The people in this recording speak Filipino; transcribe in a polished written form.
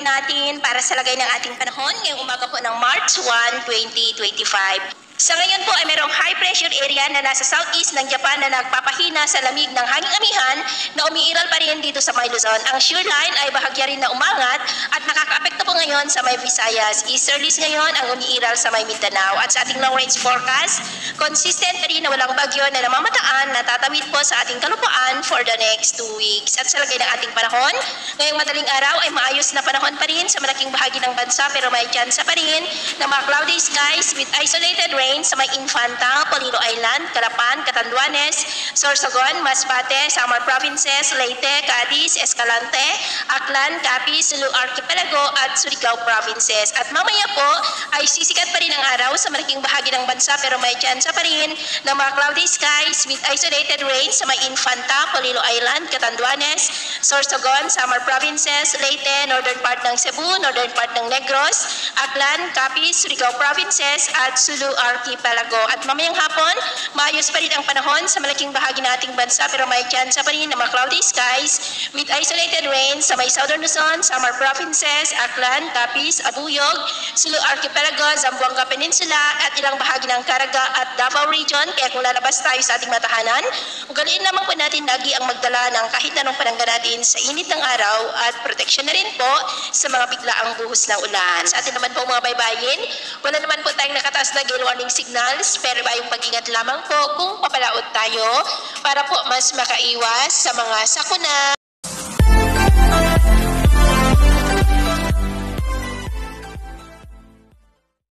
update natin para sa lagay ng ating panahon ngayong umaga po ng March 1, 2025. Sa ngayon po ay mayroong high pressure area na nasa southeast ng Japan na nagpapahina sa lamig ng hanging amihan na umiiral pa rin dito sa may Luzon. Ang shear line ay bahagya rin na umangat at nakakaapekto po ngayon sa may Visayas. Easterlies ngayon ang umiiral sa may Mindanao. At sa ating long range forecast, consistent pa rin na walang bagyo na namamataan na tatawid po sa ating kalupaan for the next 2 weeks. At sa lagay ng ating panahon, ngayong madaling araw ay maayos na panahon pa rin sa malaking bahagi ng bansa pero may tsansa pa rin ng mga cloudy skies with isolated rain sa may Infanta, Polillo Island, Calapan, Catanduanes, Sorsogon, Masbate, Samar Provinces, Leyte, Cadiz, Escalante, Aklan, Capiz, Sulu Archipelago at Surigao Provinces. At mamaya po ay sisikat pa rin ang araw sa malaking bahagi ng bansa pero may tsansa pa rin ng mga cloudy skies with isolated rain sa may Infanta, Polillo Island, Catanduanes, Sorsogon, Samar Provinces, Leyte, northern part ng Cebu, northern part ng Negros, Aklan, Capiz, Surigao Provinces at Sulu Archipelago. At mamayang hapon, maayos pa rin ang panahon sa malaking bahagi ng ating bansa pero may tsansa pa rin ng mga cloudy skies with isolated rain sa may Southern Luzon, Samar Provinces, Aklan, Capiz, Abuyog, Sulu Archipelago, Zamboanga Peninsula at ilang bahagi ng Caraga at Davao Region. Kaya kung lalabas tayo sa ating matahanan, ugaliin naman po natin lagi ang magdala ng kahit anong panangga natin sa init ng araw at proteksyon na rin po sa mga biglaang buhos ng ulan. Sa atin naman po mga baybayin, wala naman po tayong nakataas na gale warning signals pero bayong pag-ingat lamang po kung papalaot tayo para po mas makaiwas sa mga sakuna.